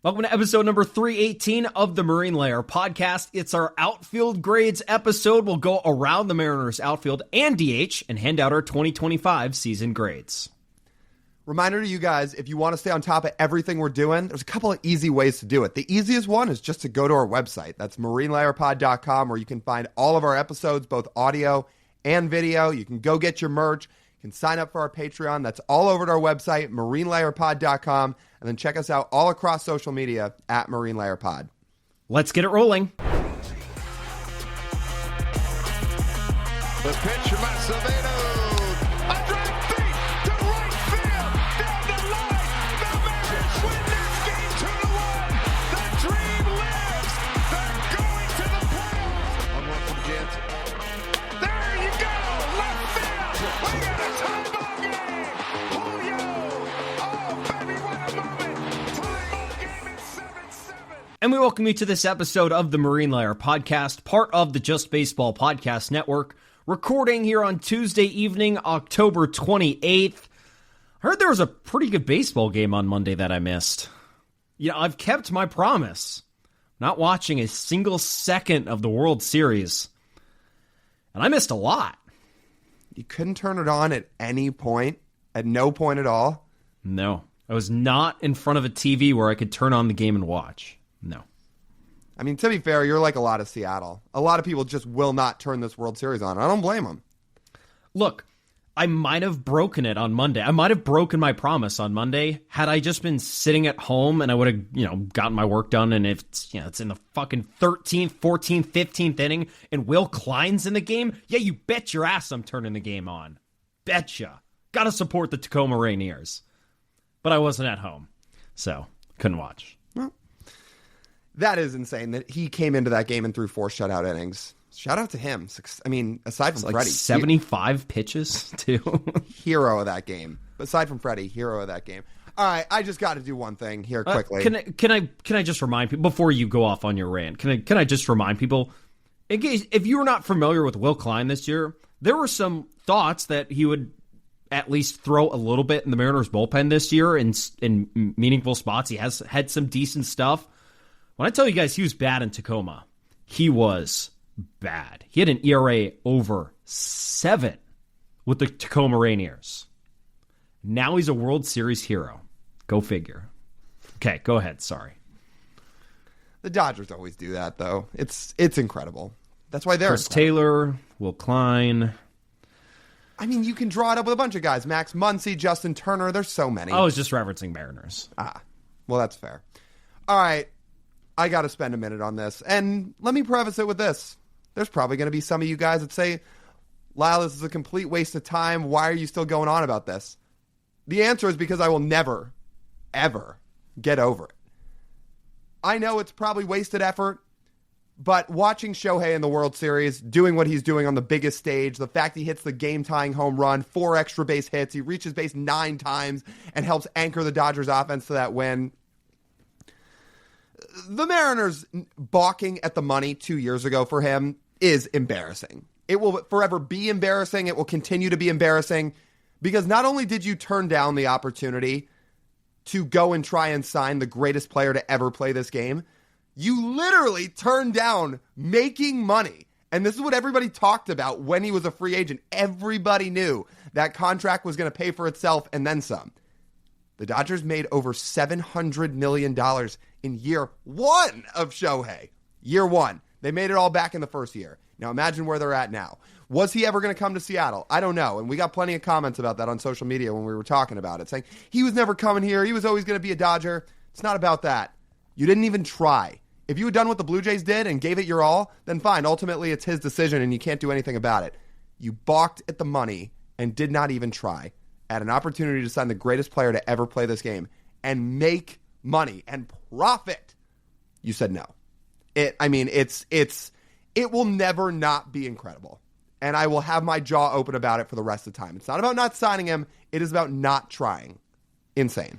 Welcome to episode number 318 of the Marine Layer podcast. It's our outfield grades episode. We'll go around the Mariners outfield and DH and hand out our 2025 season grades. Reminder to you guys, if you want to stay on top of everything we're doing, there's a couple of easy ways to do it. The easiest one is just to go to our website. That's marinelayerpod.com, where you can find all of our episodes, both audio and video. You can go get your merch. You can sign up for our Patreon. That's all over at our website, marinelayerpod.com. And then check us out all across social media at marinelayerpod. Let's get it rolling. The pitch from Acevedo. A drive deep to right field. Down the line. The Mariners win this game 2-1. The dream lives. They're going to the playoffs. On one from Jansen. There you go. Left field. We got a tie ball game. Julio. Oh, baby, what a moment. Tie ball game at 7-7. And we welcome you to this episode of the Marine Layer podcast, part of the Just Baseball Podcast Network. Recording here on Tuesday evening, October 28th. I heard there was a pretty good baseball game on Monday that I missed. Yeah, I've kept my promise. Not watching a single second of the World Series. And I missed a lot. You couldn't turn it on at any point, at no point at all? No. I was not in front of a TV where I could turn on the game and watch. No. I mean, to be fair, you're like a lot of Seattle. A lot of people just will not turn this World Series on. I don't blame them. Look, I might have broken it on Monday. I might have broken my promise on Monday had I just been sitting at home and I would have, gotten my work done. And if it's in the fucking 13th, 14th, 15th inning and Will Klein's in the game, yeah, you bet your ass I'm turning the game on. Betcha. Got to support the Tacoma Rainiers. But I wasn't at home, so couldn't watch. That is insane that he came into that game and threw 4 shutout innings. Shout out to him. I mean, aside from Freddie. 75 pitches, too. Hero of that game. Aside from Freddie, hero of that game. All right, I just got to do one thing here quickly. Can I just remind people, before you go off on your rant, can I just remind people, in case, if you were not familiar with Will Klein this year, there were some thoughts that he would at least throw a little bit in the Mariners bullpen this year in meaningful spots. He has had some decent stuff. When I tell you guys he was bad in Tacoma, he was bad. He had an ERA over 7 with the Tacoma Rainiers. Now he's a World Series hero. Go figure. Okay, go ahead. Sorry. The Dodgers always do that, though. It's incredible. That's why they're Chris Taylor, Will Klein. I mean, you can draw it up with a bunch of guys. Max Muncy, Justin Turner. There's so many. I was just referencing Mariners. Well, that's fair. All right. I got to spend a minute on this. And let me preface it with this. There's probably going to be some of you guys that say, Lyle, this is a complete waste of time. Why are you still going on about this? The answer is because I will never, ever get over it. I know it's probably wasted effort, but watching Shohei in the World Series, doing what he's doing on the biggest stage, the fact he hits the game-tying home run, 4 extra base hits, he reaches base 9 times and helps anchor the Dodgers offense to that win. The Mariners balking at the money 2 years ago for him is embarrassing. It will forever be embarrassing. It will continue to be embarrassing because not only did you turn down the opportunity to go and try and sign the greatest player to ever play this game, you literally turned down making money. And this is what everybody talked about when he was a free agent. Everybody knew that contract was going to pay for itself and then some. The Dodgers made over $700 million in year 1 of Shohei. Year 1. They made it all back in the first year. Now imagine where they're at now. Was he ever going to come to Seattle? I don't know. And we got plenty of comments about that on social media when we were talking about it, saying he was never coming here. He was always going to be a Dodger. It's not about that. You didn't even try. If you had done what the Blue Jays did and gave it your all, then fine. Ultimately, it's his decision and you can't do anything about it. You balked at the money and did not even try. Had an opportunity to sign the greatest player to ever play this game and make money and profit. You said no. It will never not be incredible. And I will have my jaw open about it for the rest of the time. It's not about not signing him. It is about not trying. Insane.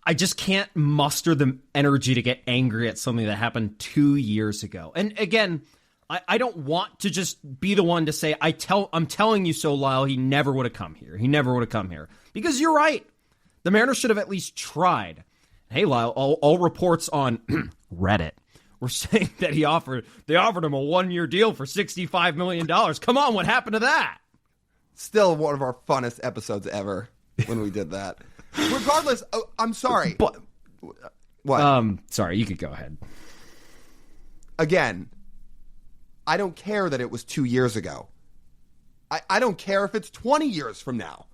I just can't muster the energy to get angry at something that happened 2 years ago. And again, I don't want to just be the one to say, I'm telling you so, Lyle, he never would have come here. He never would have come here. Because you're right. The Mariners should have at least tried. Hey, Lyle, all reports on Reddit were saying that they offered him a 1-year deal for $65 million. Come on, what happened to that? Still one of our funnest episodes ever when we did that. Regardless, I'm sorry. But, what? Sorry, you could go ahead. Again, I don't care that it was 2 years ago. I don't care if it's 20 years from now.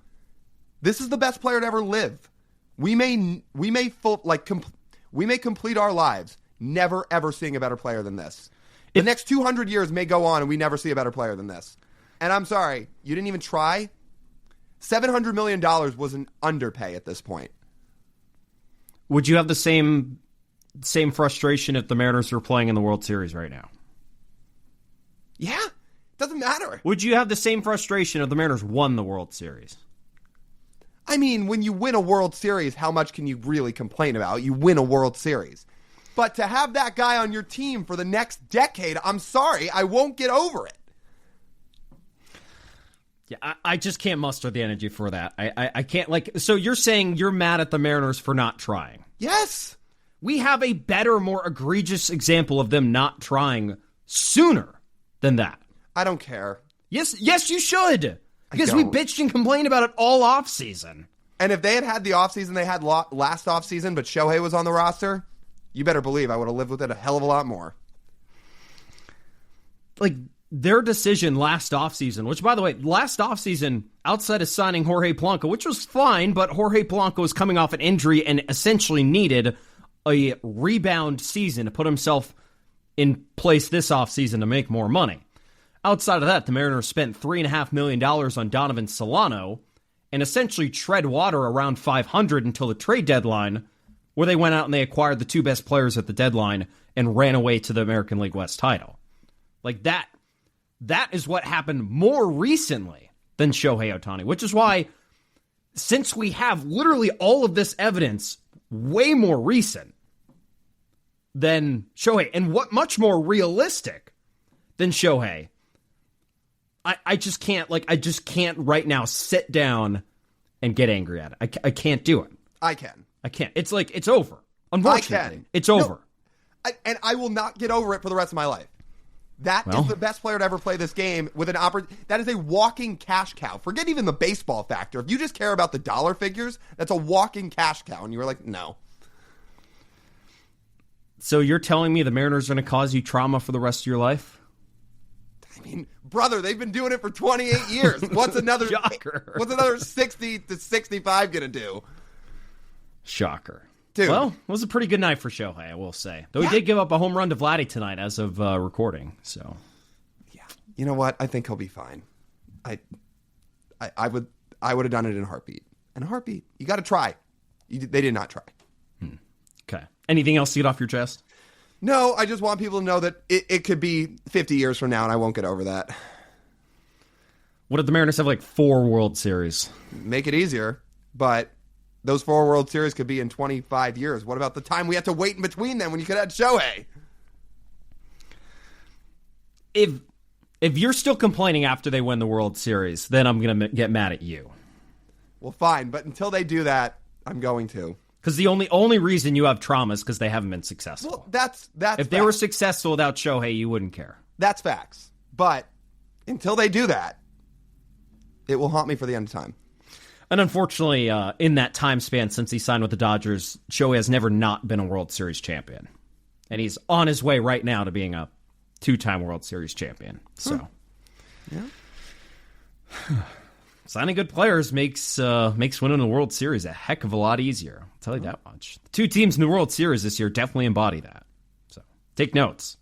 This is the best player to ever live. We may complete our lives never ever seeing a better player than this. The next 200 years may go on and we never see a better player than this. And I'm sorry, you didn't even try? $700 million was an underpay at this point. Would you have the same frustration if the Mariners were playing in the World Series right now? Yeah, doesn't matter. Would you have the same frustration if the Mariners won the World Series? I mean, when you win a World Series, how much can you really complain about? You win a World Series. But to have that guy on your team for the next decade, I'm sorry, I won't get over it. Yeah, I just can't muster the energy for that. I can't, so you're saying you're mad at the Mariners for not trying? Yes. We have a better, more egregious example of them not trying sooner than that. I don't care. Yes, you should. Because we bitched and complained about it all offseason. And if they had the offseason they had last offseason, but Shohei was on the roster, you better believe I would have lived with it a hell of a lot more. Like, their decision last offseason, which, by the way, last offseason, outside of signing Jorge Polanco, which was fine, but Jorge Polanco was coming off an injury and essentially needed a rebound season to put himself in place this offseason to make more money. Outside of that, the Mariners spent $3.5 million on Donovan Solano and essentially tread water around $500 until the trade deadline, where they went out and they acquired the two best players at the deadline and ran away to the American League West title. Like, that is what happened more recently than Shohei Ohtani, which is why, since we have literally all of this evidence way more recent than Shohei, and what much more realistic than Shohei, I just can't right now sit down and get angry at it. I can't do it. I can. I can't. It's like, it's over. Unfortunately, it's over. And I will not get over it for the rest of my life. That is the best player to ever play this game with an that is a walking cash cow. Forget even the baseball factor. If you just care about the dollar figures, that's a walking cash cow. And you were like, no. So you're telling me the Mariners are going to cause you trauma for the rest of your life? I mean, brother, they've been doing it for 28 years. What's another Shocker. What's another 60 to 65 going to do? Shocker. Dude. Well, it was a pretty good night for Shohei, I will say. Though he did give up a home run to Vladdy tonight as of recording. So, yeah, you know what? I think he'll be fine. I would have done it in a heartbeat. In a heartbeat, you got to try. They did not try. Okay. Anything else to get off your chest? No, I just want people to know that it could be 50 years from now, and I won't get over that. What if the Mariners have like 4 World Series? Make it easier, but those 4 World Series could be in 25 years. What about the time we had to wait in between them when you could have Shohei? If you're still complaining after they win the World Series, then I'm going to get mad at you. Well, fine, but until they do that, I'm going to. Because the only reason you have trauma is because they haven't been successful. Well, that's if they were successful without Shohei, you wouldn't care. That's facts. But until they do that, it will haunt me for the end of time. And unfortunately, in that time span since he signed with the Dodgers, Shohei has never not been a World Series champion. And he's on his way right now to being a 2-time World Series champion. So, signing good players makes winning the World Series a heck of a lot easier. I'll tell you that much. The 2 teams in the World Series this year definitely embody that. So, take notes.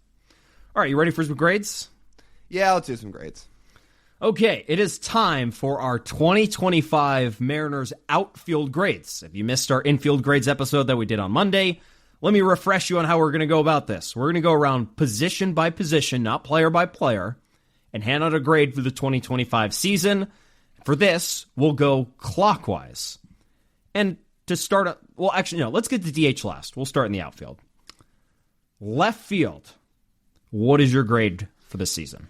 All right, you ready for some grades? Yeah, let's do some grades. Okay, it is time for our 2025 Mariners outfield grades. If you missed our infield grades episode that we did on Monday, let me refresh you on how we're going to go about this. We're going to go around position by position, not player by player, and hand out a grade for the 2025 season. For this, we'll go clockwise. And to start, well, actually, no, let's get the DH last. We'll start in the outfield. Left field, what is your grade for this season?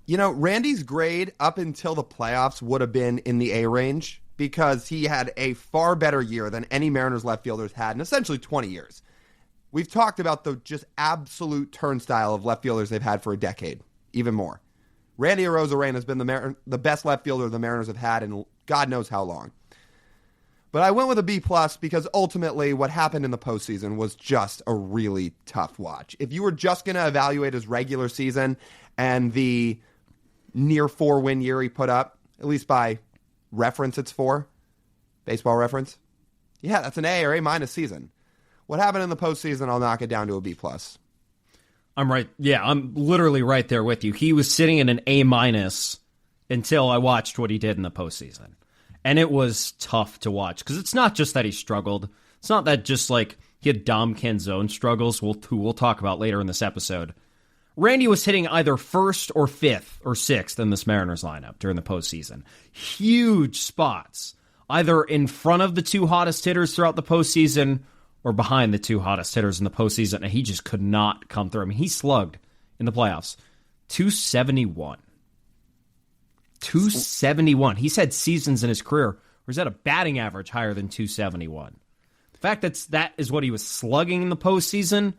You know, Randy's grade up until the playoffs would have been in the A range. because he had a far better year than any Mariners left fielders had in essentially 20 years. We've talked about the just absolute turnstile of left fielders they've had for a decade, even more. Randy Arozarena has been the best left fielder the Mariners have had in God knows how long. But I went with a B+ because ultimately what happened in the postseason was just a really tough watch. If you were just going to evaluate his regular season and the near 4-win year he put up, at least by reference it's 4, baseball reference, yeah, that's an A or A- season. What happened in the postseason, I'll knock it down to a B+. I'm right. Yeah, I'm literally right there with you. He was sitting in an A- until I watched what he did in the postseason. And it was tough to watch because it's not just that he struggled. It's not that just like he had Dom Canzone struggles, who we'll talk about later in this episode. Randy was hitting either first or fifth or sixth in this Mariners lineup during the postseason. Huge spots, either in front of the two hottest hitters throughout the postseason or behind the two hottest hitters in the postseason, and he just could not come through. I mean, he slugged in the playoffs 271. 271. He's had seasons in his career where he's had a batting average higher than 271. The fact that is what he was slugging in the postseason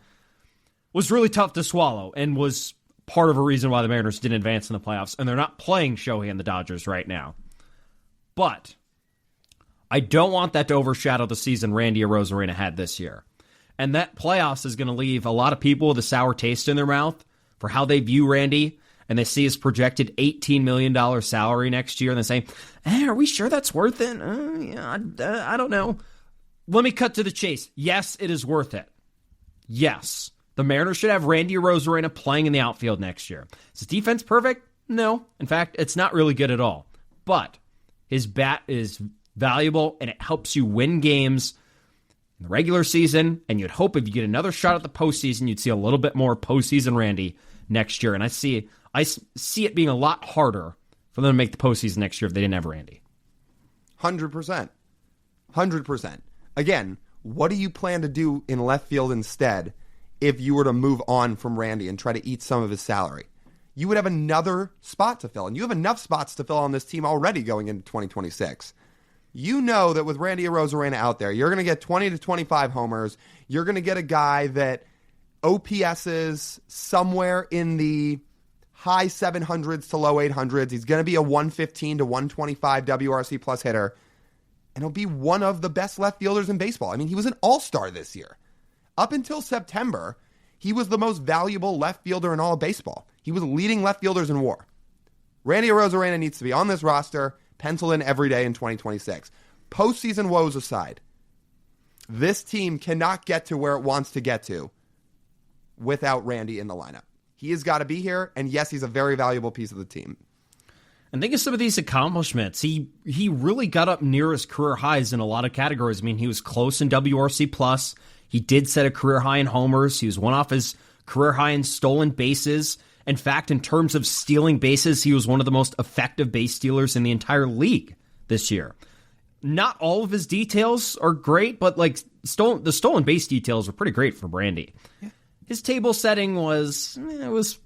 was really tough to swallow and was part of a reason why the Mariners didn't advance in the playoffs, and they're not playing Shohei and the Dodgers right now. But I don't want that to overshadow the season Randy Arozarena had this year. And that playoffs is going to leave a lot of people with a sour taste in their mouth for how they view Randy, and they see his projected $18 million salary next year, and they say, are we sure that's worth it? I don't know. Let me cut to the chase. Yes, it is worth it. Yes. The Mariners should have Randy Arozarena playing in the outfield next year. Is his defense perfect? No. In fact, it's not really good at all. But his bat is valuable, and it helps you win games in the regular season, and you'd hope if you get another shot at the postseason, you'd see a little bit more postseason Randy next year. And I see it being a lot harder for them to make the postseason next year if they didn't have Randy. 100%. 100%. Again, what do you plan to do in left field instead if you were to move on from Randy and try to eat some of his salary? You would have another spot to fill, and you have enough spots to fill on this team already going into 2026. You know that with Randy Arozarena out there, you're going to get 20 to 25 homers. You're going to get a guy that OPS is somewhere in the high 700s to low 800s. He's going to be a 115 to 125 WRC plus hitter, and he'll be one of the best left fielders in baseball. I mean, he was an all-star this year. Up until September, he was the most valuable left fielder in all of baseball. He was leading left fielders in WAR. Randy Arozarena needs to be on this roster, penciled in every day in 2026. Postseason woes aside, this team cannot get to where it wants to get to without Randy in the lineup. He has got to be here, and yes, he's a very valuable piece of the team. And think of some of these accomplishments. He really got up near his career highs in a lot of categories. I mean, he was close in WRC+. plus. He did set a career high in homers. He was one off his career high in stolen bases. In fact, in terms of stealing bases, he was one of the most effective base stealers in the entire league this year. Not all of his details are great, but like the stolen base details were pretty great for Randy. Yeah. His table setting was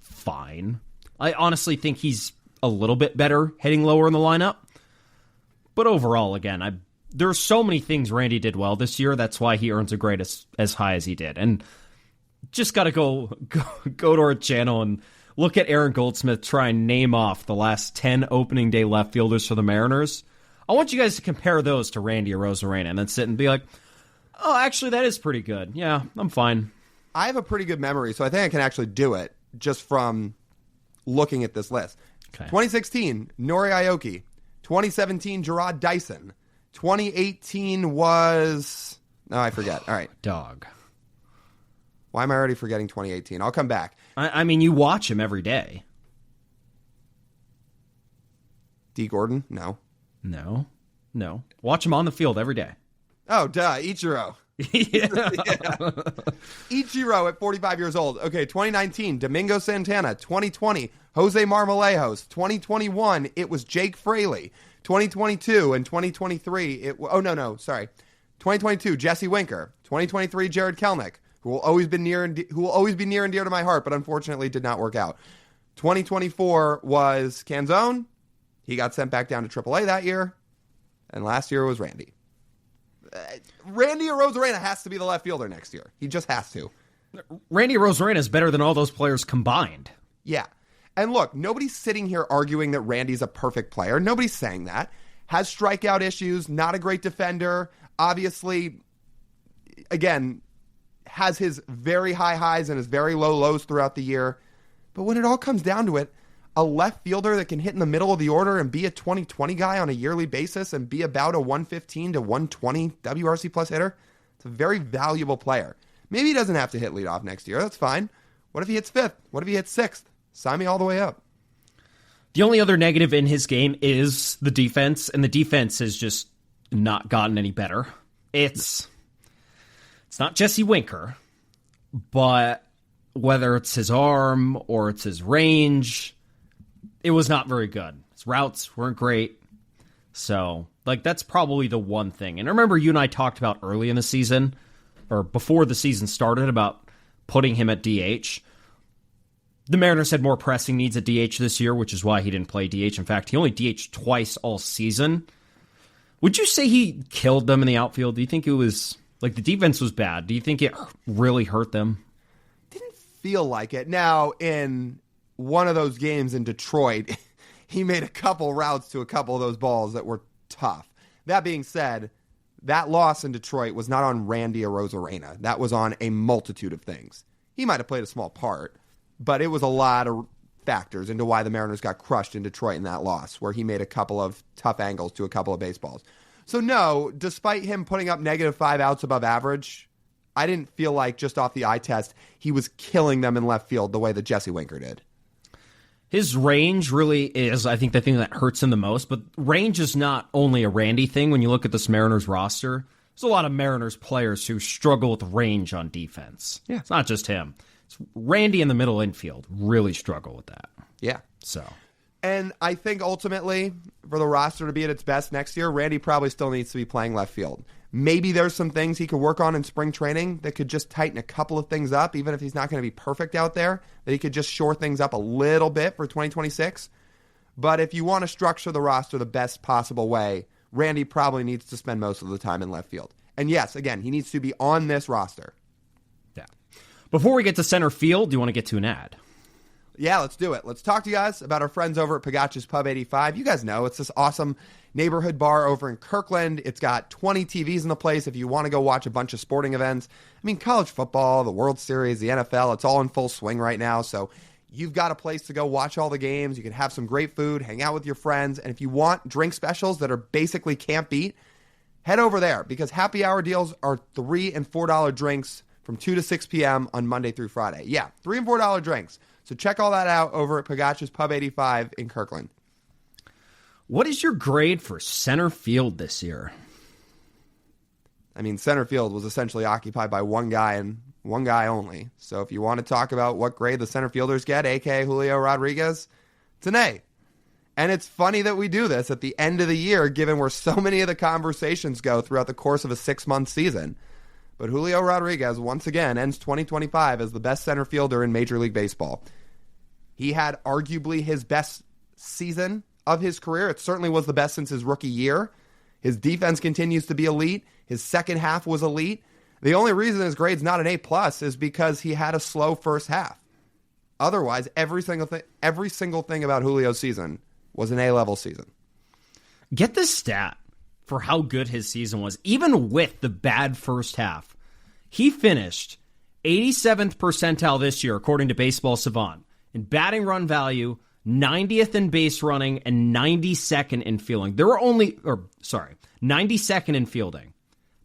fine. I honestly think he's a little bit better hitting lower in the lineup. But overall, again, there are so many things Randy did well this year. That's why he earns a grade as high as he did. And just got to go to our channel and look at Aaron Goldsmith try and name off the last 10 opening day left fielders for the Mariners. I want you guys to compare those to Randy Arozarena and then sit and be like, oh, actually, that is pretty good. Yeah, I'm fine. I have a pretty good memory, so I think I can actually do it just from looking at this list. Okay. 2016, Nori Aoki. 2017, Gerard Dyson. 2018 was... No, I forget. All right. Dog. Why am I already forgetting 2018? I'll come back. I mean, you watch him every day. D. Gordon? No. No. Watch him on the field every day. Oh, duh. Ichiro. Yeah. Ichiro at 45 years old. Okay, 2019, Domingo Santana. 2020, Jose Marmolejos. 2021, it was Jake Fraley. 2022 and 2023, 2022, Jesse Winker. 2023, Jared Kelnick, who will always be near and dear to my heart, but unfortunately did not work out. 2024 was Canzone. He got sent back down to AAA that year. And last year it was Randy. Randy Arozarena has to be the left fielder next year. He just has to. Randy Arozarena is better than all those players combined. Yeah. And look, nobody's sitting here arguing that Randy's a perfect player. Nobody's saying that. Has strikeout issues, not a great defender. Obviously, again, has his very high highs and his very low lows throughout the year. But when it all comes down to it, a left fielder that can hit in the middle of the order and be a 20-20 guy on a yearly basis and be about a 115 to 120 WRC plus hitter, it's a very valuable player. Maybe he doesn't have to hit leadoff next year. That's fine. What if he hits fifth? What if he hits sixth? Sign me all the way up. The only other negative in his game is the defense, and the defense has just not gotten any better. It's not Jesse Winker, but whether it's his arm or it's his range, it was not very good. His routes weren't great. So, that's probably the one thing. And I remember you and I talked about early in the season, or before the season started, about putting him at DH. The Mariners had more pressing needs at DH this year, which is why he didn't play DH. In fact, he only DH'd twice all season. Would you say he killed them in the outfield? Do you think it was, the defense was bad? Do you think it really hurt them? Didn't feel like it. Now, in one of those games in Detroit, he made a couple routes to a couple of those balls that were tough. That being said, that loss in Detroit was not on Randy Arozarena. That was on a multitude of things. He might have played a small part, but it was a lot of factors into why the Mariners got crushed in Detroit in that loss, where he made a couple of tough angles to a couple of baseballs. So no, despite him putting up -5 outs above average, I didn't feel like, just off the eye test, he was killing them in left field the way that Jesse Winker did. His range really is, I think, the thing that hurts him the most. But range is not only a Randy thing. When you look at this Mariners roster, there's a lot of Mariners players who struggle with range on defense. Yeah. It's not just him. It's Randy in the middle infield really struggle with that. Yeah. So, and I think ultimately, for the roster to be at its best next year, Randy probably still needs to be playing left field. Maybe there's some things he could work on in spring training that could just tighten a couple of things up, even if he's not going to be perfect out there, that he could just shore things up a little bit for 2026. But if you want to structure the roster the best possible way, Randy probably needs to spend most of the time in left field. And yes, again, he needs to be on this roster. Yeah. Before we get to center field, do you want to get to an ad? Yeah, let's do it. Let's talk to you guys about our friends over at Pagacci's Pub 85. You guys know it's this awesome neighborhood bar over in Kirkland. It's got 20 TVs in the place if you want to go watch a bunch of sporting events. I mean, college football, the World Series, the NFL, it's all in full swing right now. So you've got a place to go watch all the games. You can have some great food, hang out with your friends. And if you want drink specials that are basically can't beat, head over there, because happy hour deals are $3 and $4 drinks from 2 to 6 p.m. on Monday through Friday. Yeah, $3 and $4 drinks. So check all that out over at Pagacci's Pub 85 in Kirkland. What is your grade for center field this year? I mean, center field was essentially occupied by one guy and one guy only. So if you want to talk about what grade the center fielders get, a.k.a. Julio Rodriguez, it's an A. And it's funny that we do this at the end of the year, given where so many of the conversations go throughout the course of a 6-month season. But Julio Rodriguez, once again, ends 2025 as the best center fielder in Major League Baseball. He had arguably his best season of his career. It certainly was the best since his rookie year. His defense continues to be elite. His second half was elite. The only reason his grade's not an A+ is because he had a slow first half. Otherwise, every single thing about Julio's season was an A-level season. Get this stat for how good his season was. Even with the bad first half, he finished 87th percentile this year, according to Baseball Savant, in batting run value, 90th in base running, and 92nd in fielding. 92nd in fielding.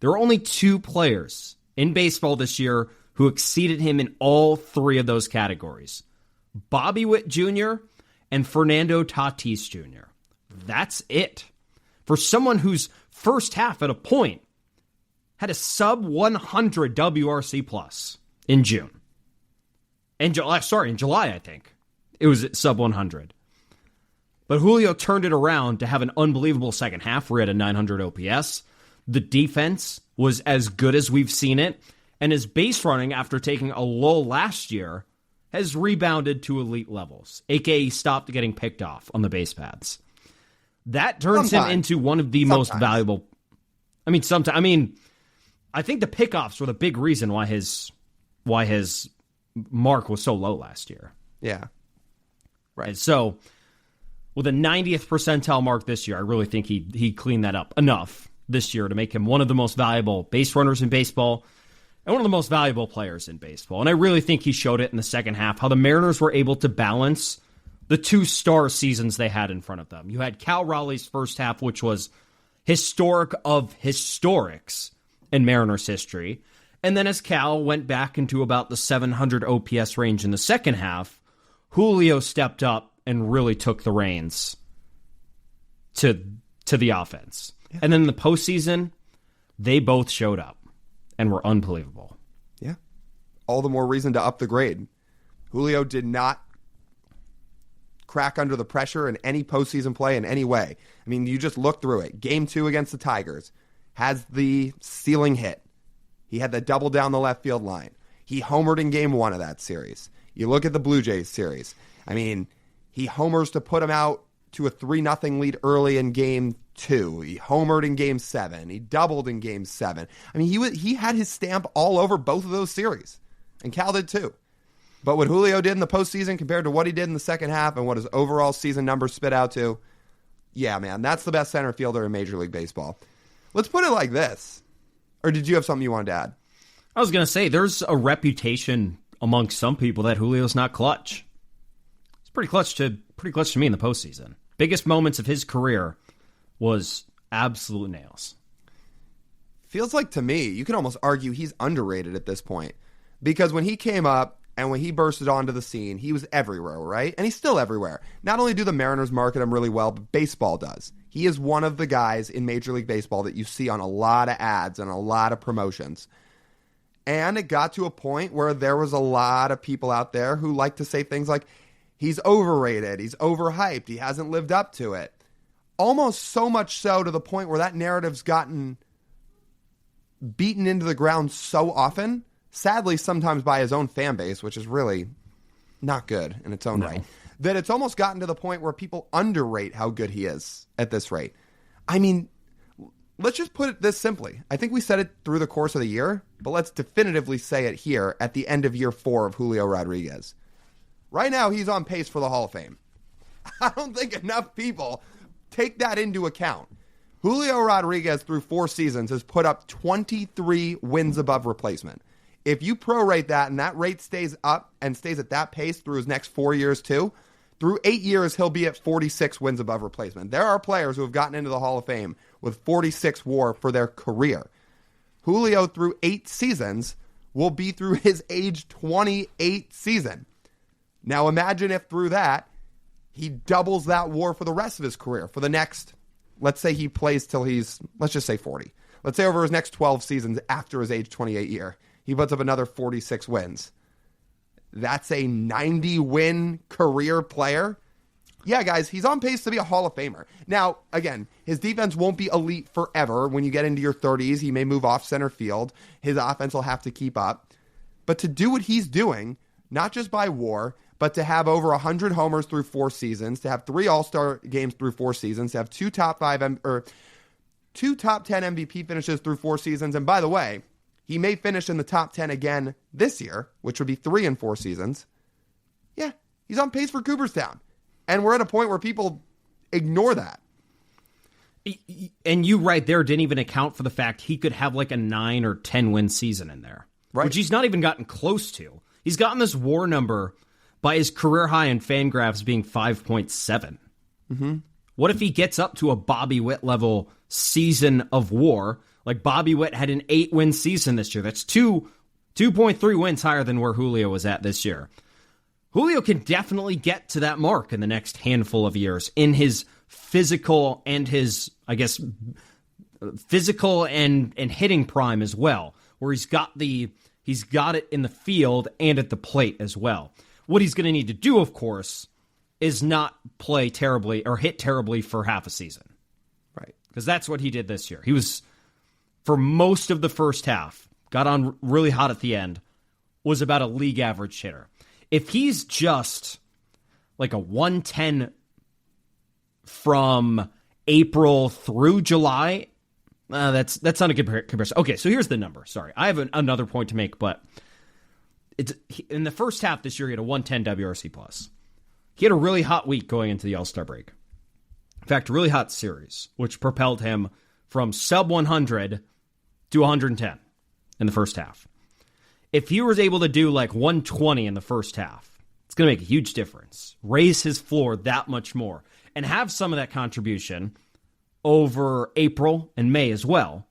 There were only 2 players in baseball this year who exceeded him in all 3 of those categories. Bobby Witt Jr. and Fernando Tatis Jr. That's it. For someone whose first half at a point had a sub 100 WRC plus in June. In July, I think. It was at sub 100. But Julio turned it around to have an unbelievable second half where he had a 900 OPS. The defense was as good as we've seen it. And his base running, after taking a lull last year, has rebounded to elite levels. AKA he stopped getting picked off on the base paths. that turns him into one of the most valuable. I mean, sometimes. I mean, I think the pickoffs were the big reason why his mark was so low last year. Yeah. Right. And so, with a 90th percentile mark this year, I really think he cleaned that up enough this year to make him one of the most valuable base runners in baseball and one of the most valuable players in baseball. And I really think he showed it in the second half, how the Mariners were able to balance the two star seasons they had in front of them. You had Cal Raleigh's first half, which was historic of historics in Mariners history. And then as Cal went back into about the 700 OPS range in the second half, Julio stepped up and really took the reins to the offense. Yeah. And then in the postseason, they both showed up and were unbelievable. Yeah. All the more reason to up the grade. Julio did not crack under the pressure in any postseason play in any way. I mean, you just look through it. Game 2 against the Tigers has the ceiling hit. He had the double down the left field line. He homered in Game 1 of that series. You look at the Blue Jays series. I mean, he homers to put him out to a 3-0 lead early in Game 2. He homered in Game 7. He doubled in Game 7. I mean, he had his stamp all over both of those series. And Cal did too. But what Julio did in the postseason compared to what he did in the second half and what his overall season numbers spit out to, yeah, man, that's the best center fielder in Major League Baseball. Let's put it like this. Or did you have something you wanted to add? I was going to say, there's a reputation amongst some people that Julio's not clutch. It's pretty clutch to me in the postseason. Biggest moments of his career was absolute nails. Feels like to me, you can almost argue he's underrated at this point. Because when he came up and when he bursted onto the scene, he was everywhere, right? And he's still everywhere. Not only do the Mariners market him really well, but baseball does. He is one of the guys in Major League Baseball that you see on a lot of ads and a lot of promotions. And it got to a point where there was a lot of people out there who like to say things like, he's overrated, he's overhyped, he hasn't lived up to it. Almost so much so to the point where that narrative's gotten beaten into the ground so often, sadly sometimes by his own fan base, which is really not good in its own right, that it's almost gotten to the point where people underrate how good he is at this rate. I mean, let's just put it this simply. I think we said it through the course of the year, but let's definitively say it here at the end of year 4 of Julio Rodriguez. Right now, he's on pace for the Hall of Fame. I don't think enough people take that into account. Julio Rodriguez, through 4 seasons, has put up 23 wins above replacement. If you prorate that and that rate stays up and stays at that pace through his next 4 years too, through 8 years, he'll be at 46 wins above replacement. There are players who have gotten into the Hall of Fame with 46 WAR for their career. Julio, through 8 seasons, will be through his age 28 season. Now imagine if through that, he doubles that WAR for the rest of his career. For the next, let's say he plays till he's, let's just say 40. Let's say over his next 12 seasons after his age 28 year, he puts up another 46 wins. That's a 90-win career player. Yeah, guys, he's on pace to be a Hall of Famer. Now, again, his defense won't be elite forever. When you get into your 30s, he may move off center field. His offense will have to keep up. But to do what he's doing, not just by WAR, but to have over 100 homers through 4 seasons, to have 3 All-Star games through 4 seasons, to have 2 top 10 MVP finishes through 4 seasons. And by the way, he may finish in the top 10 again this year, which would be 3 in 4 seasons. Yeah, he's on pace for Cooperstown. And we're at a point where people ignore that. And you right there didn't even account for the fact he could have like a 9 or 10 win season in there. Right. Which he's not even gotten close to. He's gotten this WAR number by his career high in Fangraphs being 5.7. Mm-hmm. What if he gets up to a Bobby Witt level season of WAR? Like Bobby Witt had an 8-win season this year. That's 2.3 wins higher than where Julio was at this year. Julio can definitely get to that mark in the next handful of years in his physical and his, I guess, physical and hitting prime as well, where he's got it in the field and at the plate as well. What he's going to need to do, of course, is not play terribly or hit terribly for half a season. Right. Because that's what he did this year. He was, for most of the first half, got on really hot at the end, was about a league average hitter. If he's just like a 110 from April through July, that's not a good comparison. Okay, so here's the number. Sorry, I have another point to make, but it's in the first half this year, he had a 110 WRC plus. He had a really hot week going into the All-Star break. In fact, a really hot series, which propelled him from sub 100 to 110 in the first half. If he was able to do like 120 in the first half, it's going to make a huge difference. Raise his floor that much more and have some of that contribution over April and May as well,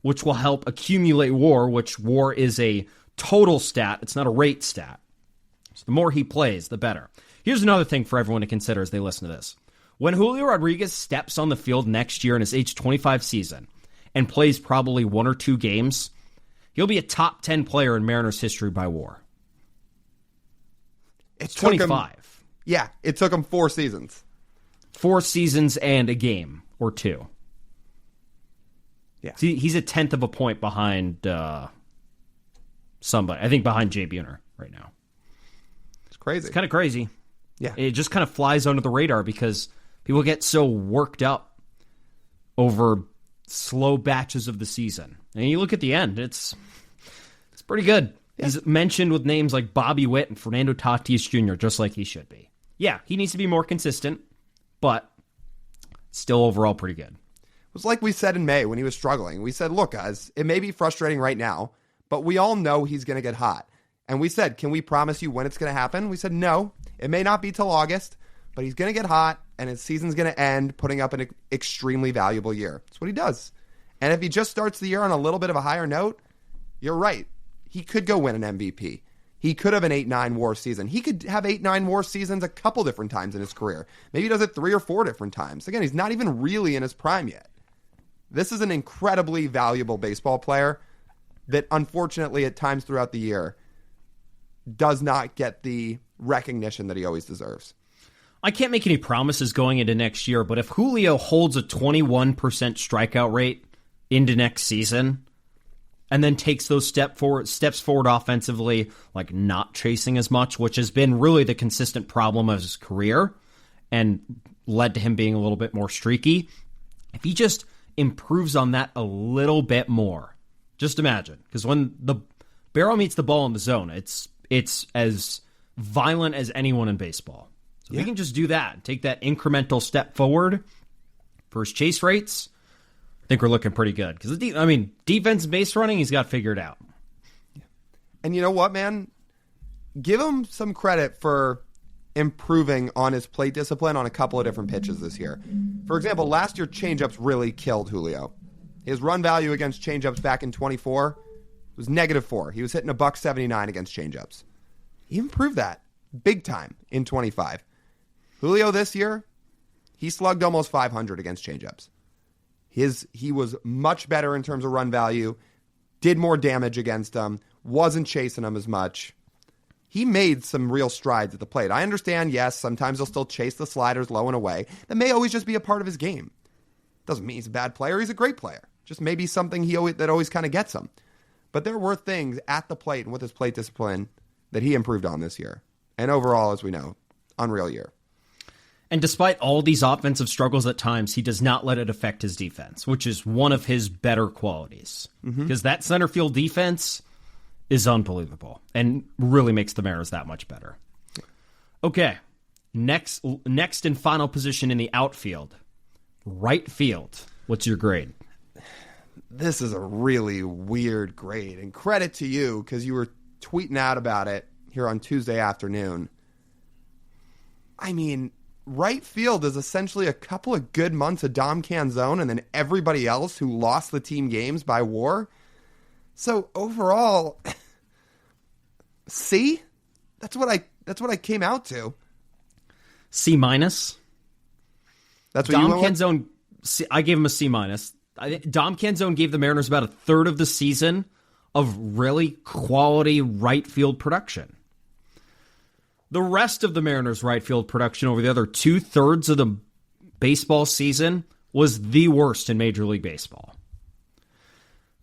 which will help accumulate WAR, which WAR is a total stat. It's not a rate stat. So the more he plays, the better. Here's another thing for everyone to consider as they listen to this. When Julio Rodriguez steps on the field next year in his age 25 season and plays probably 1 or 2 games, he'll be a top 10 player in Mariners history by WAR. It's 25. It took him 4 seasons. 4 seasons and a game or 2. Yeah. See, he's a 1/10 of a point behind somebody. I think behind Jay Buhner right now. It's crazy. It's kind of crazy. Yeah. It just kind of flies under the radar because people get so worked up over slow batches of the season. And you look at the end, it's pretty good. Yeah. He's mentioned with names like Bobby Witt and Fernando Tatis Jr., just like he should be. Yeah, he needs to be more consistent, but still overall pretty good. It was like we said in May when he was struggling. We said, look, guys, it may be frustrating right now, but we all know he's going to get hot. And we said, can we promise you when it's going to happen? We said, no, it may not be till August, but he's going to get hot and his season's going to end putting up an extremely valuable year. That's what he does. And if he just starts the year on a little bit of a higher note, you're right. He could go win an MVP. He could have an 8-9 WAR season. He could have 8-9 WAR seasons a couple different times in his career. Maybe he does it 3 or 4 different times. Again, he's not even really in his prime yet. This is an incredibly valuable baseball player that unfortunately at times throughout the year does not get the recognition that he always deserves. I can't make any promises going into next year, but if Julio holds a 21% strikeout rate into next season and then takes those steps forward offensively, like not chasing as much, which has been really the consistent problem of his career and led to him being a little bit more streaky, if he just improves on that a little bit more, just imagine, because when the barrel meets the ball in the zone, it's as violent as anyone in baseball. So if he can just do that, take that incremental step forward for his chase rates, I think we're looking pretty good. Because, defense and base running, he's got figured out. And you know what, man? Give him some credit for improving on his plate discipline on a couple of different pitches this year. For example, last year, changeups really killed Julio. His run value against changeups back in 24 was -4. He was hitting $179 against changeups. He improved that big time in 25. Julio this year, he slugged almost 500 against changeups. He was much better in terms of run value, did more damage against them, wasn't chasing them as much. He made some real strides at the plate. I understand, yes, sometimes he'll still chase the sliders low and away. That may always just be a part of his game. Doesn't mean he's a bad player. He's a great player. Just maybe something that always kind of gets him. But there were things at the plate and with his plate discipline that he improved on this year. And overall, as we know, unreal year. And despite all these offensive struggles at times, he does not let it affect his defense, which is one of his better qualities. Because that center field defense is unbelievable and really makes the Mariners that much better. Okay, next and final position in the outfield, right field. What's your grade? This is a really weird grade, and credit to you because you were tweeting out about it here on Tuesday afternoon. I mean, right field is essentially a couple of good months of Dom Canzone and then everybody else who lost the team games by WAR. So overall, C? That's what I came out to. C minus. That's what Dom you went Canzone. I gave him a C minus. Dom Canzone gave the Mariners about a third of the season of really quality right field production. The rest of the Mariners' right field production over the other 2/3 of the baseball season was the worst in Major League Baseball.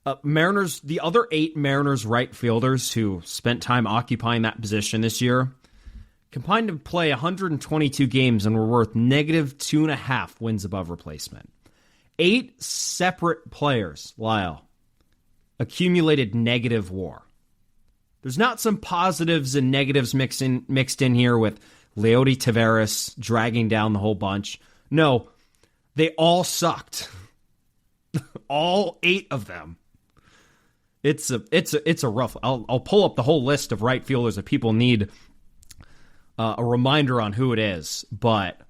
The other 8 Mariners right fielders who spent time occupying that position this year combined to play 122 games and were worth negative 2.5 wins above replacement. 8 separate players, Lyle, accumulated negative WAR. There's not some positives and negatives mixed in here with Leody Taveras dragging down the whole bunch. No, they all sucked. All 8 of them. It's a rough. I'll pull up the whole list of right fielders if people need a reminder on who it is. But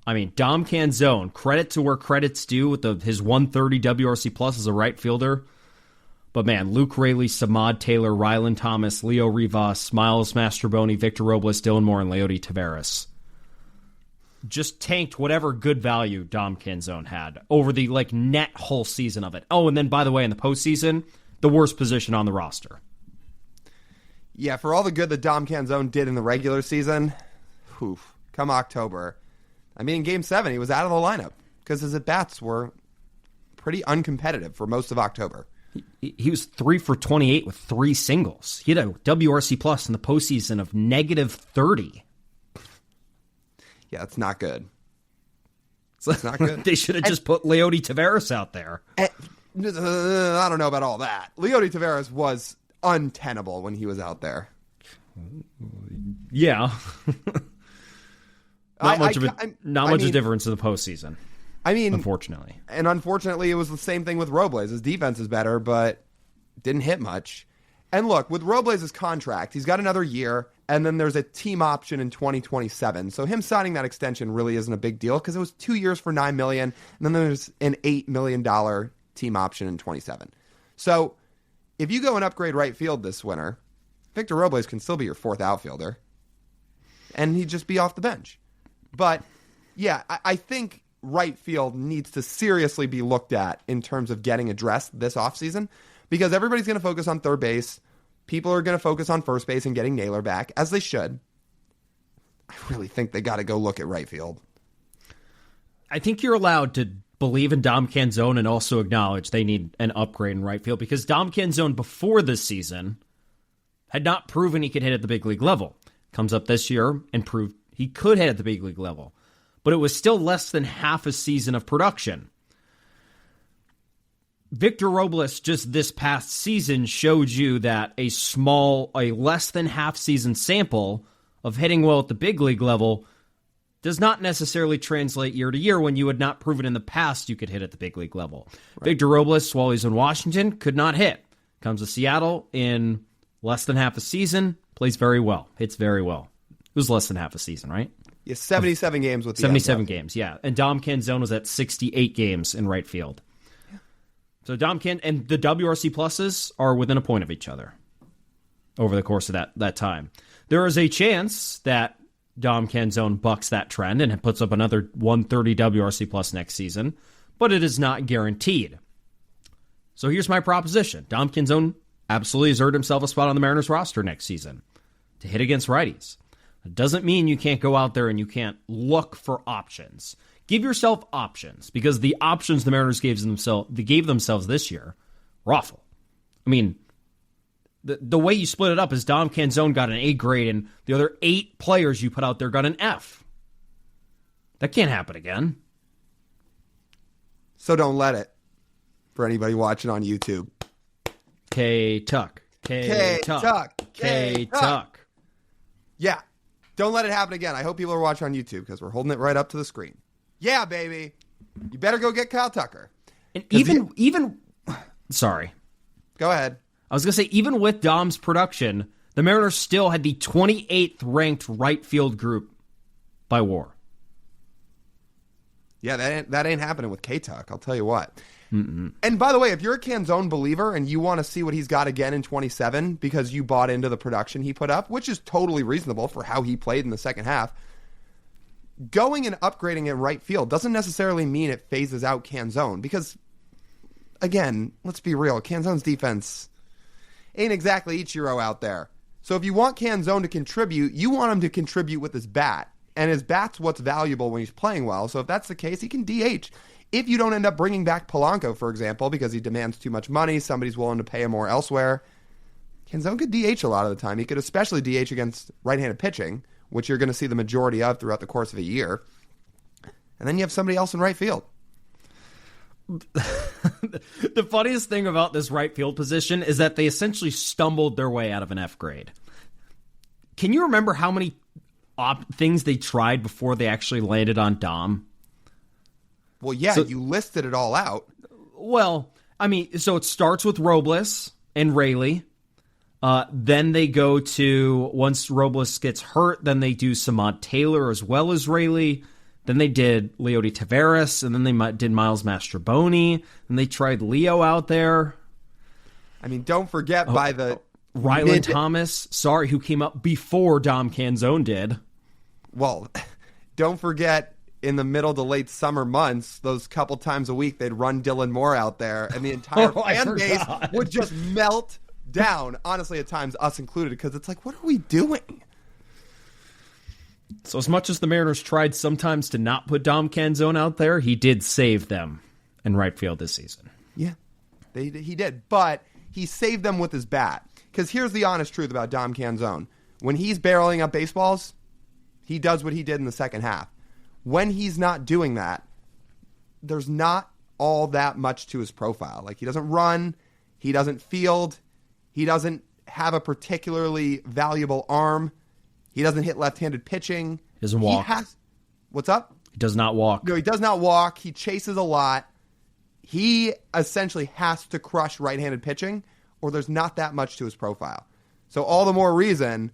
I mean, Dom Canzone, credit to where credit's due with his 130 WRC plus as a right fielder. But man, Luke Raley, Samad Taylor, Rylan Thomas, Leo Rivas, Miles Mastroboni, Victor Robles, Dylan Moore, and Leody Taveras just tanked whatever good value Dom Canzone had over the net whole season of it. Oh, and then by the way, in the postseason, the worst position on the roster. Yeah, for all the good that Dom Canzone did in the regular season, come October. I mean, in Game 7, he was out of the lineup because his at-bats were pretty uncompetitive for most of October. He was 3 for 28 with 3 singles. He had a WRC plus in the postseason of negative 30. Yeah, that's not good. It's not good. They should have just put Leody Taveras out there. I don't know about all that. Leody Taveras was untenable when he was out there. Yeah. Not much of a difference in the postseason. I mean, unfortunately. And unfortunately, it was the same thing with Robles. His defense is better, but didn't hit much. And look, with Robles' contract, he's got another year, and then there's a team option in 2027. So him signing that extension really isn't a big deal because it was 2 years for $9 million, and then there's an $8 million team option in 27. So if you go and upgrade right field this winter, Victor Robles can still be your 4th outfielder, and he'd just be off the bench. But yeah, I think right field needs to seriously be looked at in terms of getting addressed this offseason because everybody's going to focus on third base. People are going to focus on first base and getting Naylor back, as they should. I really think they got to go look at right field. I think you're allowed to believe in Dom Canzone and also acknowledge they need an upgrade in right field because Dom Canzone before this season had not proven he could hit at the big league level. Comes up this year and proved he could hit at the big league level. But it was still less than half a season of production. Victor Robles just this past season showed you that a less than half season sample of hitting well at the big league level does not necessarily translate year to year when you had not proven in the past you could hit at the big league level. Right. Victor Robles, while he's in Washington, could not hit. Comes to Seattle in less than half a season, plays very well, hits very well. It was less than half a season, right? Yeah, 77 games with the 77 games, yeah. And Dom Canzone was at 68 games in right field. Yeah. So and the WRC pluses are within a point of each other over the course of that time. There is a chance that Dom Canzone bucks that trend and puts up another 130 WRC plus next season, but it is not guaranteed. So here's my proposition. Dom Canzone absolutely has earned himself a spot on the Mariners roster next season to hit against righties. It doesn't mean you can't go out there and you can't look for options. Give yourself options because the options the Mariners gave themselves this year were awful. I mean, the way you split it up is Dom Canzone got an A grade and the other 8 players you put out there got an F. That can't happen again. So don't let it. For anybody watching on YouTube. K-Tuck. K-Tuck. K-Tuck. Yeah. Don't let it happen again. I hope people are watching on YouTube because we're holding it right up to the screen. Yeah, baby. You better go get Kyle Tucker. And even sorry. Go ahead. I was going to say, even with Dom's production, the Mariners still had the 28th ranked right field group by WAR. Yeah, that ain't happening with K-Tuck, I'll tell you what. Mm-mm. And by the way, if you're a Canzone believer and you want to see what he's got again in 27 because you bought into the production he put up, which is totally reasonable for how he played in the second half, going and upgrading in right field doesn't necessarily mean it phases out Canzone because, again, let's be real, Canzone's defense ain't exactly Ichiro out there. So if you want Canzone to contribute, you want him to contribute with his bat. And his bat's what's valuable when he's playing well. So if that's the case, he can DH. If you don't end up bringing back Polanco, for example, because he demands too much money, somebody's willing to pay him more elsewhere, Canzone could DH a lot of the time. He could especially DH against right-handed pitching, which you're going to see the majority of throughout the course of a year. And then you have somebody else in right field. The funniest thing about this right field position is that they essentially stumbled their way out of an F grade. Can you remember how many things they tried before they actually landed on Dom? Well, yeah, you listed it all out. Well, I mean, so it starts with Robles and Rayleigh. Then they go to, once Robles gets hurt, then they do Samad Taylor as well as Rayleigh. Then they did Leody Taveras, and then they did Miles Mastrobuoni, and they tried Leo out there. I mean, don't forget by the... Ryland Thomas, who came up before Dom Canzone did. Well, don't forget in the middle to late summer months, those couple times a week, they'd run Dylan Moore out there, and the entire fan base would just melt down. Honestly, at times, us included, because it's like, what are we doing? So as much as the Mariners tried sometimes to not put Dom Canzone out there, he did save them in right field this season. Yeah, he did. But he saved them with his bat. Because here's the honest truth about Dom Canzone. When he's barreling up baseballs, he does what he did in the second half. When he's not doing that, there's not all that much to his profile. Like, he doesn't run, he doesn't field, he doesn't have a particularly valuable arm. He doesn't hit left-handed pitching. He doesn't walk. What's up? He does not walk. No, he does not walk. He chases a lot. He essentially has to crush right-handed pitching, or there's not that much to his profile. So all the more reason,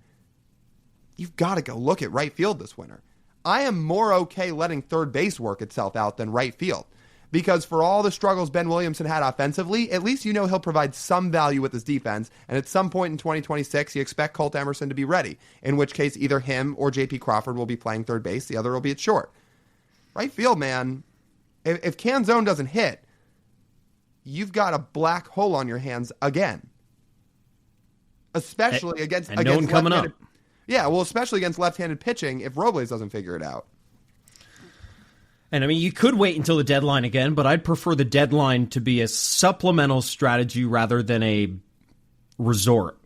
you've got to go look at right field this winter. I am more okay letting third base work itself out than right field. Because for all the struggles Ben Williamson had offensively, at least you know he'll provide some value with his defense. And at some point in 2026, you expect Colt Emerson to be ready. In which case, either him or J.P. Crawford will be playing third base. The other will be at short. Right field, man, if Canzone doesn't hit, you've got a black hole on your hands again. Especially against no one coming up. Yeah, well, especially against left-handed pitching if Robles doesn't figure it out. And I mean, you could wait until the deadline again, but I'd prefer the deadline to be a supplemental strategy rather than a resort.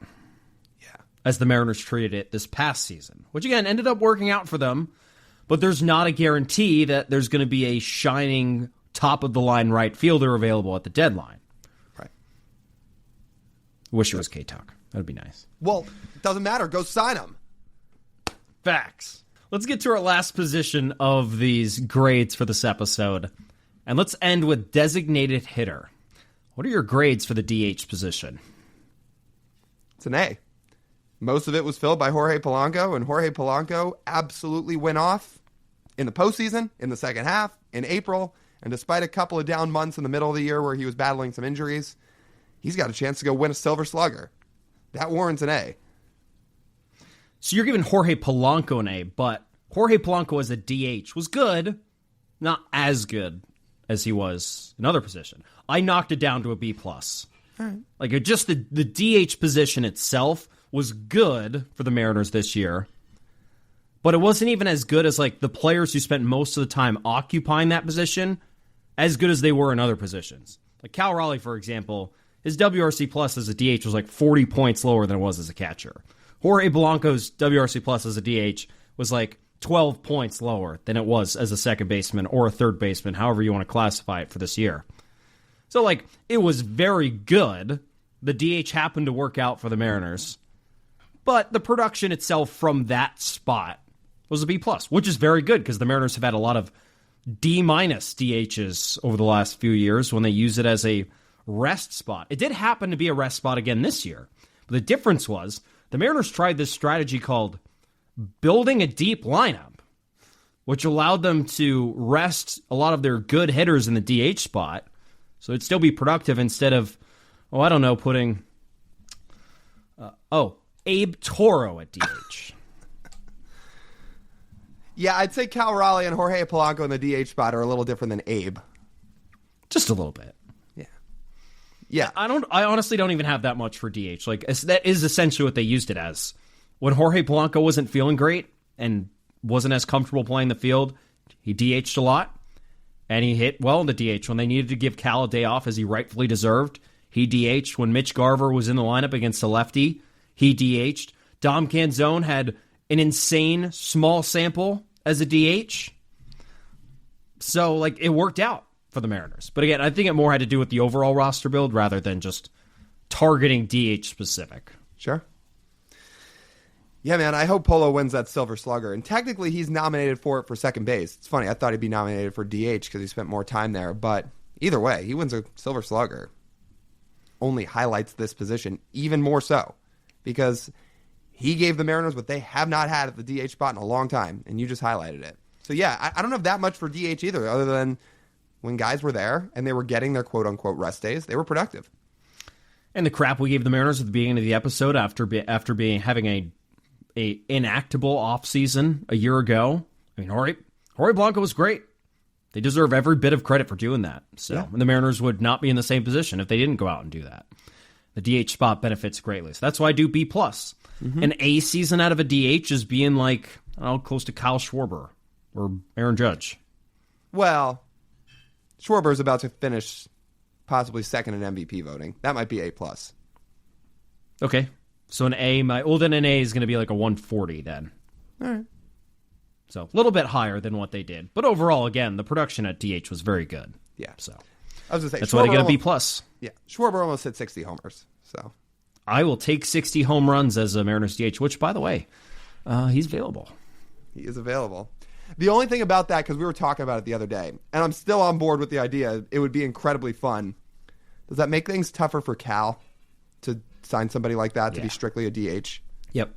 Yeah. As the Mariners treated it this past season, which again ended up working out for them, but there's not a guarantee that there's going to be a shining top of the line right fielder available at the deadline. Right. Wish it was K-Talk. That'd be nice. Well, it doesn't matter. Go sign him. Facts. Let's get to our last position of these grades for this episode. And let's end with designated hitter. What are your grades for the DH position? It's an A. Most of it was filled by Jorge Polanco, and Jorge Polanco absolutely went off in the postseason, in the second half, in April, and despite a couple of down months in the middle of the year where he was battling some injuries, he's got a chance to go win a Silver Slugger. That warrants an A. So you're giving Jorge Polanco an A, but Jorge Polanco as a DH was good, not as good as he was in other position. I knocked it down to a B+. All right. Like, just the DH position itself was good for the Mariners this year, but it wasn't even as good as like the players who spent most of the time occupying that position, as good as they were in other positions. Like Cal Raleigh, for example, his WRC plus as a DH was like 40 points lower than it was as a catcher. Jorge Polanco's WRC plus as a DH was like 12 points lower than it was as a second baseman or a third baseman, however you want to classify it for this year. So, like, it was very good. The DH happened to work out for the Mariners. But the production itself from that spot was a B+, which is very good because the Mariners have had a lot of D- DHs over the last few years when they use it as a rest spot. It did happen to be a rest spot again this year. But the difference was the Mariners tried this strategy called building a deep lineup, which allowed them to rest a lot of their good hitters in the DH spot, so it'd still be productive instead of, putting, Abe Toro at DH. Yeah, I'd say Cal Raleigh and Jorge Polanco in the DH spot are a little different than Abe. Just a little bit. Yeah. I honestly don't even have that much for DH. Like, that is essentially what they used it as. When Jorge Polanco wasn't feeling great and wasn't as comfortable playing the field, he DH'd a lot, and he hit well in the DH. When they needed to give Cal a day off, as he rightfully deserved, he DH'd. When Mitch Garver was in the lineup against a lefty, he DH'd. Dom Canzone had an insane small sample as a DH. So, like, it worked out for the Mariners. But again, I think it more had to do with the overall roster build rather than just targeting DH specific. Sure. Yeah, man, I hope Polo wins that Silver Slugger. And technically, he's nominated for it for second base. It's funny, I thought he'd be nominated for DH because he spent more time there. But either way, he wins a Silver Slugger. Only highlights this position even more so because he gave the Mariners what they have not had at the DH spot in a long time, and you just highlighted it. So, yeah, I don't have that much for DH either, other than when guys were there and they were getting their quote-unquote rest days, they were productive. And the crap we gave the Mariners at the beginning of the episode after having a inactable offseason a year ago. I mean, Jorge Blanco was great. They deserve every bit of credit for doing that. So Yeah. and the Mariners would not be in the same position if they didn't go out and do that. The DH spot benefits greatly. So that's why I do B+. An A season out of a DH is being like, close to Kyle Schwarber or Aaron Judge. Well, Schwarber's about to finish possibly second in MVP voting. That might be A+. Okay. So an A, then an A is going to be like a 140 then. All right. So a little bit higher than what they did. But overall, again, the production at DH was very good. Yeah. So I was going to say, that's why they get a B+. Yeah. Schwarber almost hit 60 homers. So I will take 60 home runs as a Mariners DH, which, by the way, he's available. he is available. The only thing about that, because we were talking about it the other day, and I'm still on board with the idea, it would be incredibly fun. Does that make things tougher for Cal to sign somebody like that to be strictly a DH? Yep.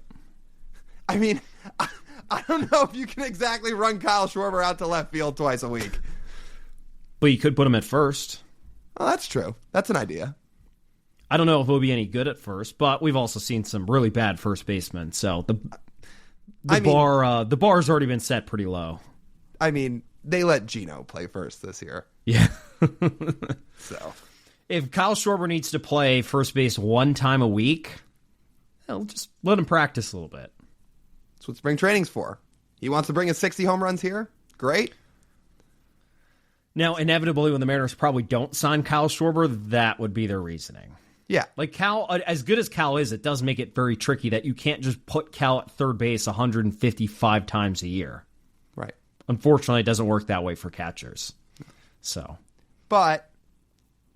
I mean, I don't know if you can exactly run Kyle Schwarber out to left field twice a week. But you could put him at first. Oh, that's true. That's an idea. I don't know if he'll be any good at first, but we've also seen some really bad first basemen. So the bar's already been set pretty low. I mean, they let Gino play first this year. Yeah. So If Kyle Schwarber needs to play first base one time a week, just let him practice a little bit. that's what spring training's for. He wants to bring his 60 home runs here? Great. Now, inevitably, when the Mariners probably don't sign Kyle Schwarber, that would be their reasoning. Yeah. Like Cal, as good as Cal is, it does make it very tricky that you can't just put Cal at third base 155 times a year. Right. Unfortunately, it doesn't work that way for catchers. So, But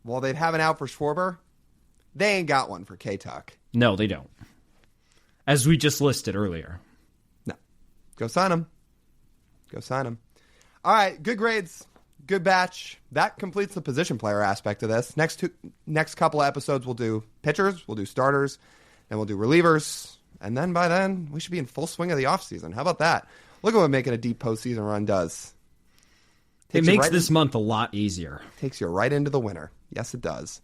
while they'd have an out for Schwarber, they ain't got one for K-Tuck. no, they don't. As we just listed earlier. No. Go sign him. Go sign him. All right. Good grades. Good batch. That completes the position player aspect of this. Next couple of episodes, we'll do pitchers, we'll do starters, then we'll do relievers. And then by then, we should be in full swing of the offseason. How about that? Look at what making a deep postseason run does. It makes this month a lot easier. Takes you right into the winter. Yes, it does.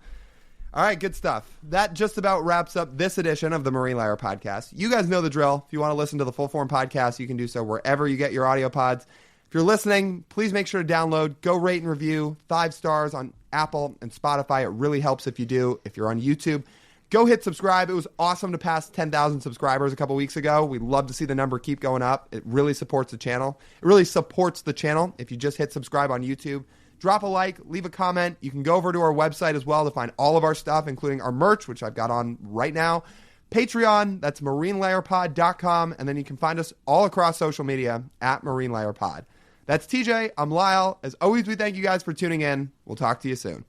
All right, good stuff. That just about wraps up this edition of the Marine Layer Podcast. You guys know the drill. If you want to listen to the full form podcast, you can do so wherever you get your audio pods. If you're listening, please make sure to download, go rate and review, 5 stars on Apple and Spotify. It really helps if you do. If you're on YouTube, go hit subscribe. It was awesome to pass 10,000 subscribers a couple weeks ago. We'd love to see the number keep going up. It really supports the channel. It really supports the channel if you just hit subscribe on YouTube. Drop a like, leave a comment. You can go over to our website as well to find all of our stuff, including our merch, which I've got on right now. Patreon, that's marinelayerpod.com. And then you can find us all across social media at marinelayerpod. That's TJ. I'm Lyle. As always, we thank you guys for tuning in. We'll talk to you soon.